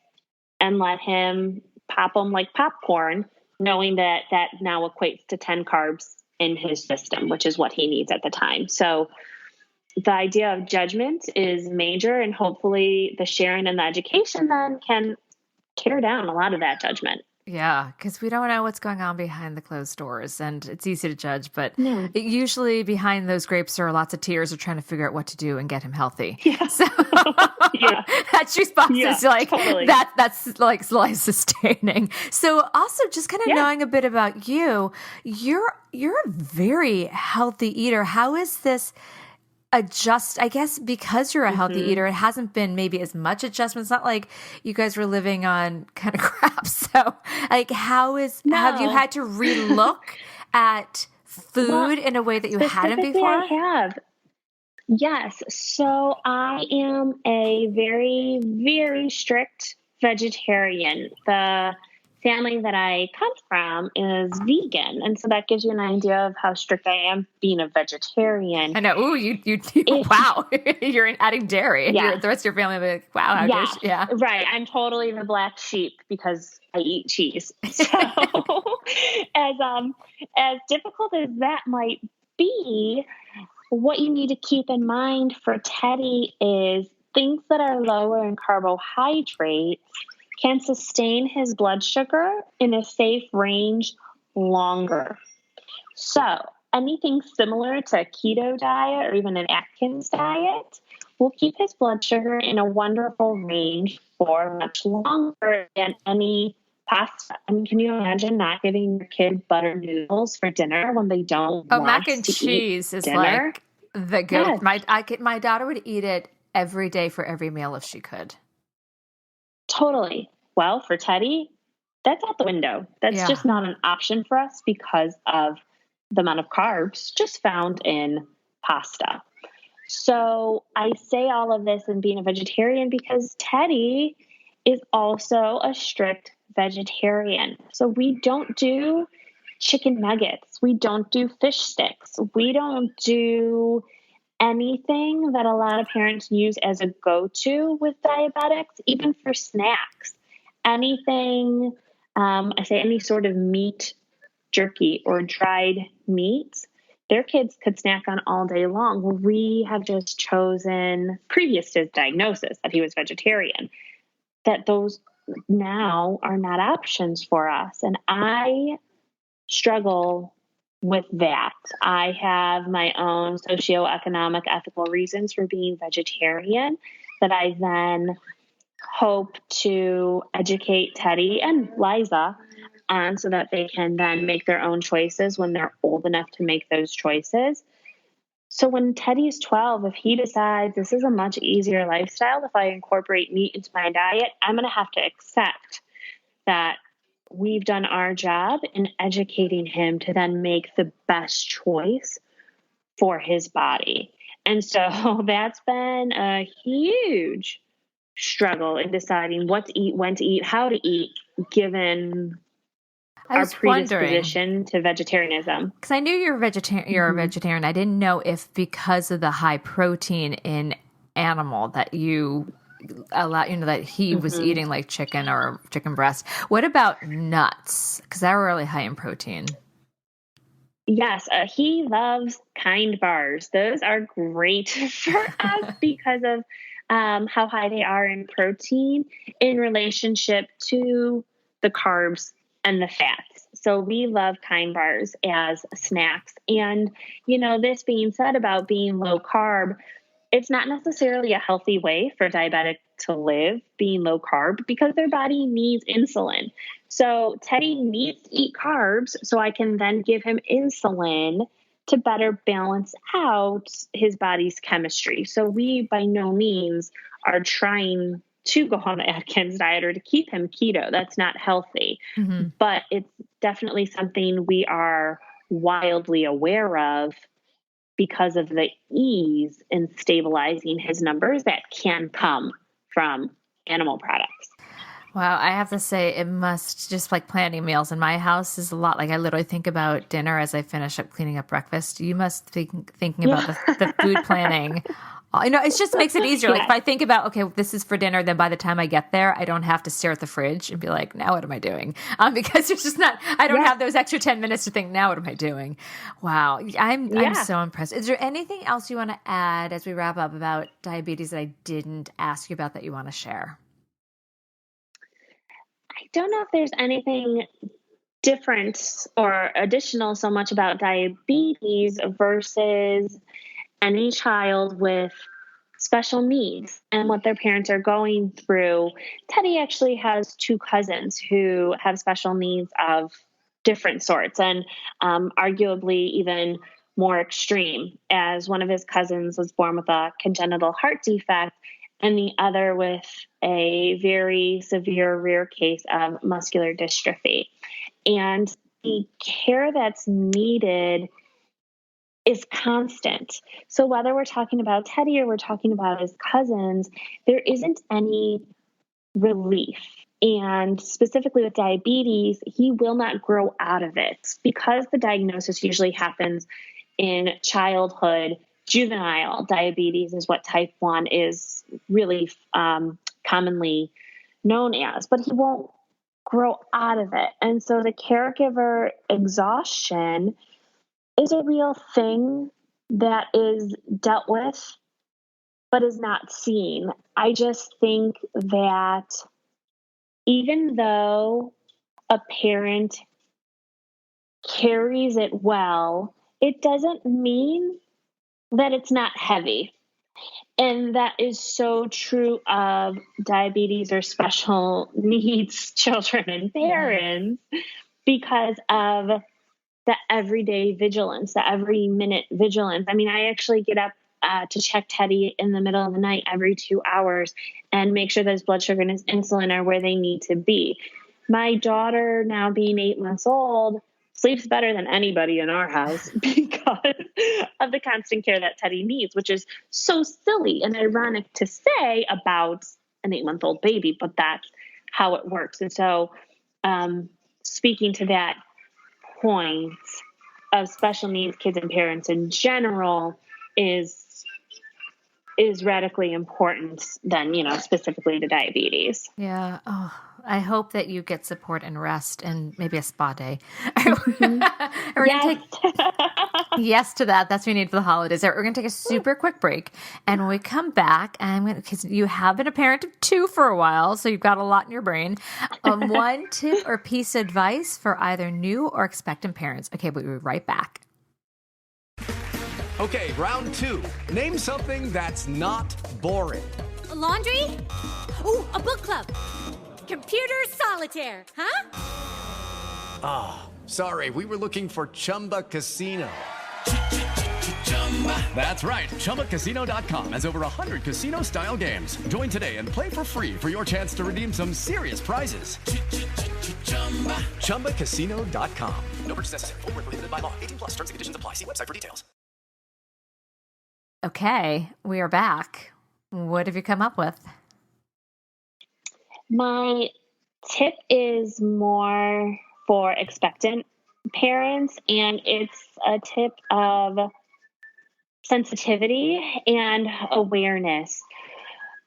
[SPEAKER 6] and let him pop them like popcorn, knowing that that now equates to 10 carbs in his system, which is what he needs at the time. So the idea of judgment is major, and hopefully the sharing and the education then can tear down a lot of that judgment.
[SPEAKER 3] Yeah, because we don't know what's going on behind the closed doors, and it's easy to judge. But usually behind those grapes there are lots of tears of trying to figure out what to do and get him healthy. Yeah. So that juice box is like totally. That's like life sustaining. So also just kind of knowing a bit about you, you're a very healthy eater. How is this? I guess because you're a healthy eater, it hasn't been maybe as much adjustment. It's not like you guys were living on kind of crap. So like, have you had to relook at food in a way that you hadn't
[SPEAKER 6] Specifically,
[SPEAKER 3] before?
[SPEAKER 6] I have. Yes. So I am a very, very strict vegetarian. The family that I come from is vegan. And so that gives you an idea of how strict I am being a vegetarian.
[SPEAKER 3] I know. Ooh, you wow. You're adding dairy.
[SPEAKER 6] Yeah.
[SPEAKER 3] The rest of your family will be like, wow, how
[SPEAKER 6] Yeah,
[SPEAKER 3] dish. Yeah.
[SPEAKER 6] right. I'm totally the black sheep because I eat cheese. So as difficult as that might be, what you need to keep in mind for Teddy is things that are lower in carbohydrates can sustain his blood sugar in a safe range longer. So anything similar to a keto diet or even an Atkins diet will keep his blood sugar in a wonderful range for much longer than any pasta. I mean, can you imagine not giving your kid butter noodles for dinner when they don't
[SPEAKER 3] Oh,
[SPEAKER 6] want
[SPEAKER 3] mac and
[SPEAKER 6] to
[SPEAKER 3] cheese
[SPEAKER 6] eat
[SPEAKER 3] is
[SPEAKER 6] dinner?
[SPEAKER 3] like the go.
[SPEAKER 6] Yes.
[SPEAKER 3] My daughter would eat it every day for every meal if she could.
[SPEAKER 6] Totally. Well, for Teddy, that's out the window. That's just not an option for us because of the amount of carbs just found in pasta. So I say all of this in being a vegetarian because Teddy is also a strict vegetarian. So we don't do chicken nuggets. We don't do fish sticks. We don't do anything that a lot of parents use as a go-to with diabetics, even for snacks. Anything, I say any sort of meat, jerky, or dried meats, their kids could snack on all day long. Well, we have just chosen, previous to his diagnosis, that he was vegetarian, that those now are not options for us. And I struggle with that. I have my own socioeconomic, ethical reasons for being vegetarian that I then hope to educate Teddy and Liza on so that they can then make their own choices when they're old enough to make those choices. So when Teddy's 12, if he decides this is a much easier lifestyle, if I incorporate meat into my diet, I'm going to have to accept that we've done our job in educating him to then make the best choice for his body. And so that's been a huge struggle in deciding what to eat, when to eat, how to eat, given our predisposition to vegetarianism.
[SPEAKER 3] Because I knew you're a vegetarian. I didn't know if because of the high protein in animal that you allow, that he was eating like chicken or chicken breast. What about nuts? Because they're really high in protein.
[SPEAKER 6] Yes, he loves Kind bars. Those are great for us because of how high they are in protein in relationship to the carbs and the fats. So we love Kind bars as snacks. And, this being said about being low carb, it's not necessarily a healthy way for a diabetic to live, being low carb, because their body needs insulin. So Teddy needs to eat carbs so I can then give him insulin to better balance out his body's chemistry. So we by no means are trying to go on the Atkins diet or to keep him keto. That's not healthy. But it's definitely something we are wildly aware of because of the ease in stabilizing his numbers that can come from animal products.
[SPEAKER 3] Wow, I have to say it must, just like planning meals in my house is a lot. Like I literally think about dinner as I finish up cleaning up breakfast. You must be thinking about the food planning. It just makes it easier. Like if I think about, okay, this is for dinner, then by the time I get there, I don't have to stare at the fridge and be like, now what am I doing? Because it's just not, I don't have those extra 10 minutes to think, now what am I doing? Wow. I'm so impressed. Is there anything else you want to add as we wrap up about diabetes that I didn't ask you about that you want to share?
[SPEAKER 6] I don't know if there's anything different or additional so much about diabetes versus any child with special needs and what their parents are going through. Teddy actually has two cousins who have special needs of different sorts and arguably even more extreme, as one of his cousins was born with a congenital heart defect and the other with a very severe rare case of muscular dystrophy. And the care that's needed is constant. So whether we're talking about Teddy or we're talking about his cousins, there isn't any relief. And specifically with diabetes, he will not grow out of it because the diagnosis usually happens in childhood. Juvenile diabetes is what type 1 is really commonly known as, but he won't grow out of it. And so the caregiver exhaustion is a real thing that is dealt with, but is not seen. I just think that even though a parent carries it well, it doesn't mean that it's not heavy. And that is so true of diabetes or special needs children and parents because of the everyday vigilance, the every minute vigilance. I mean, I actually get up to check Teddy in the middle of the night every 2 hours and make sure that his blood sugar and his insulin are where they need to be. My daughter, now being 8 months old, sleeps better than anybody in our house because of the constant care that Teddy needs, which is so silly and ironic to say about an 8-month-old baby, but that's how it works. And so speaking to that point of special needs kids and parents in general is radically important than, specifically to diabetes.
[SPEAKER 3] Yeah. Oh, I hope that you get support and rest and maybe a spa day.
[SPEAKER 6] Yes.
[SPEAKER 3] Yes to that. That's what we need for the holidays. We're going to take a super quick break. And when we come back, because you have been a parent of 2 for a while, so you've got a lot in your brain. One tip or piece of advice for either new or expectant parents. Okay, we'll be right back.
[SPEAKER 8] Okay, round 2. Name something that's not boring.
[SPEAKER 9] A laundry? Ooh, a book club. Computer solitaire, huh?
[SPEAKER 8] Ah, sorry, we were looking for Chumba Casino. That's right, ChumbaCasino.com has over 100 casino-style games. Join today and play for free for your chance to redeem some serious prizes. ChumbaCasino.com. No purchase necessary. Void where prohibited by law. 18+. Terms and conditions apply. See website for details.
[SPEAKER 3] Okay, we are back. What have you come up with?
[SPEAKER 6] My tip is more for expectant parents, and it's a tip of sensitivity and awareness.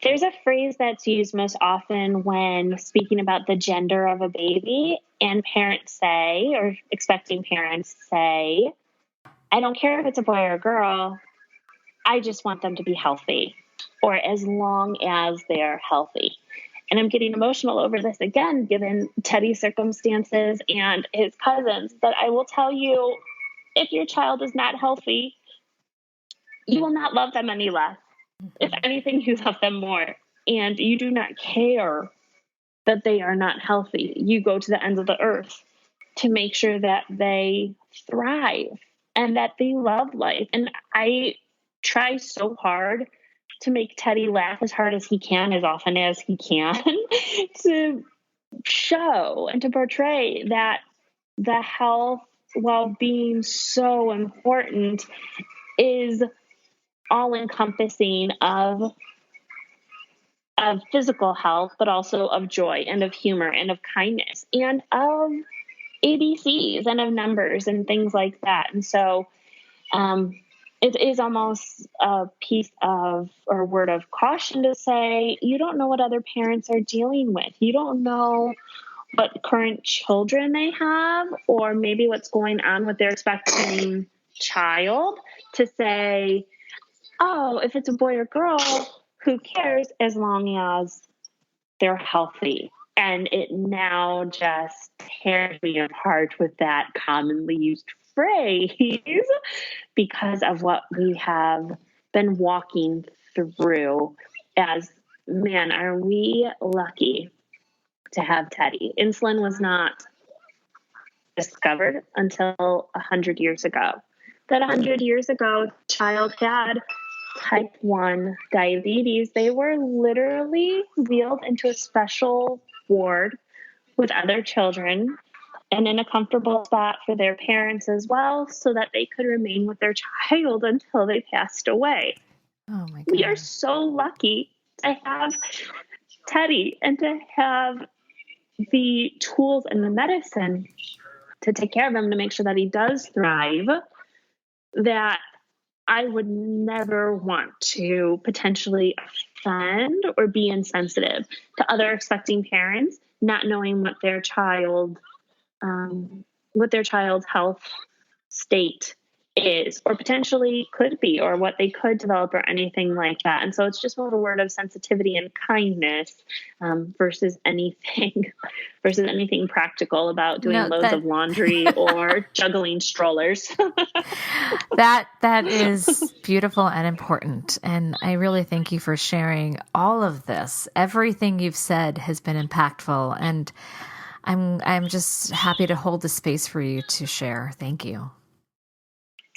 [SPEAKER 6] There's a phrase that's used most often when speaking about the gender of a baby, and parents say, or expecting parents say, I don't care if it's a boy or a girl, I just want them to be healthy, or as long as they're healthy. And I'm getting emotional over this again, given Teddy's circumstances and his cousins. But I will tell you, if your child is not healthy, you will not love them any less. If anything, you love them more. And you do not care that they are not healthy. You go to the ends of the earth to make sure that they thrive and that they love life. And I try so hard to make Teddy laugh as hard as he can, as often as he can, to show and to portray that the health, while being so important, is all encompassing of physical health, but also of joy and of humor and of kindness and of ABCs and of numbers and things like that. And so it is almost a piece of, or a word of caution to say, you don't know what other parents are dealing with. You don't know what current children they have, or maybe what's going on with their expecting child, to say, oh, if it's a boy or girl, who cares, as long as they're healthy. And it now just tears me apart with that commonly used phrase because of what we have been walking through as, man, are we lucky to have Teddy. Insulin was not discovered until 100 years ago. That 100 years ago, a child had type 1 diabetes. They were literally wheeled into a special ward with other children and in a comfortable spot for their parents as well, so that they could remain with their child until they passed away.
[SPEAKER 3] Oh my God.
[SPEAKER 6] We are so lucky to have Teddy and to have the tools and the medicine to take care of him, to make sure that he does thrive, that I would never want to potentially offend or be insensitive to other expecting parents, not knowing what their child's health state is, or potentially could be, or what they could develop, or anything like that. And so it's just more of a word of sensitivity and kindness, versus anything practical about doing loads of laundry or juggling strollers.
[SPEAKER 3] That is beautiful and important. And I really thank you for sharing all of this. Everything you've said has been impactful, and I'm just happy to hold the space for you to share. Thank you.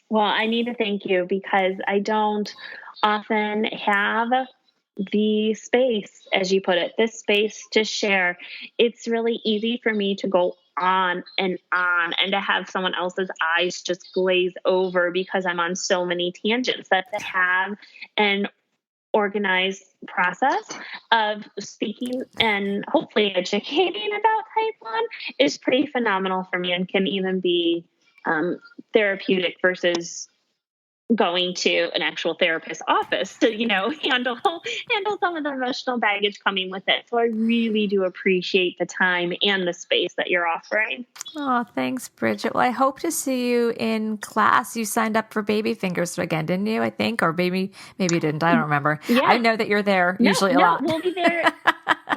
[SPEAKER 6] Well, I need to thank you, because I don't often have the space, as you put it, this space to share. It's really easy for me to go on and to have someone else's eyes just glaze over because I'm on so many tangents. That to have an organized process of speaking and hopefully educating about type 1 is pretty phenomenal for me, and can even be therapeutic versus going to an actual therapist's office to, handle some of the emotional baggage coming with it. So I really do appreciate the time and the space that you're offering.
[SPEAKER 3] Oh, thanks, Bridget. Well, I hope to see you in class. You signed up for Baby Fingers again, didn't you? I think, or maybe you didn't. I don't remember. Yeah. I know that you're there usually a lot.
[SPEAKER 6] We'll be there.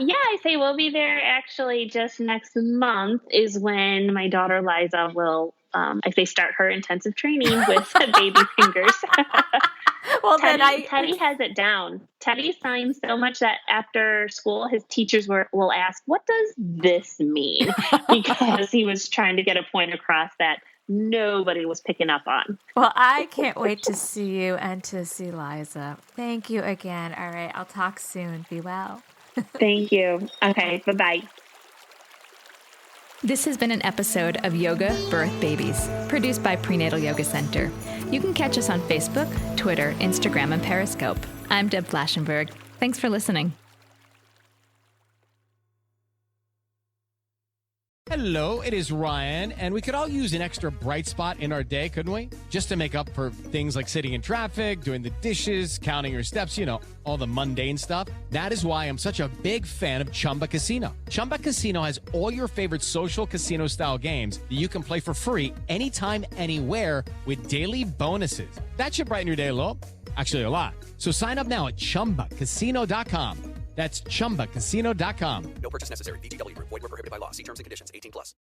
[SPEAKER 6] Yeah, I say we'll be there actually just next month is when my daughter Liza will, start her intensive training with Baby Fingers.
[SPEAKER 3] Well,
[SPEAKER 6] Teddy has it down. Teddy signs so much that after school, his teachers will ask, "What does this mean?" Because he was trying to get a point across that nobody was picking up on.
[SPEAKER 3] Well, I can't wait to see you and to see Liza. Thank you again. All right, I'll talk soon. Be well.
[SPEAKER 6] Thank you. Okay, bye-bye.
[SPEAKER 10] This has been an episode of Yoga Birth Babies, produced by Prenatal Yoga Center. You can catch us on Facebook, Twitter, Instagram, and Periscope. I'm Deb Flashenberg. Thanks for listening.
[SPEAKER 11] Hello, it is Ryan, and we could all use an extra bright spot in our day, couldn't we? Just to make up for things like sitting in traffic, doing the dishes, counting your steps, all the mundane stuff. That is why I'm such a big fan of Chumba Casino. Chumba Casino has all your favorite social casino-style games that you can play for free anytime, anywhere with daily bonuses. That should brighten your day a little. Actually, a lot. So sign up now at ChumbaCasino.com. That's ChumbaCasino.com.
[SPEAKER 8] No purchase necessary. VGW Group. Void where prohibited by law. See terms and conditions. 18+.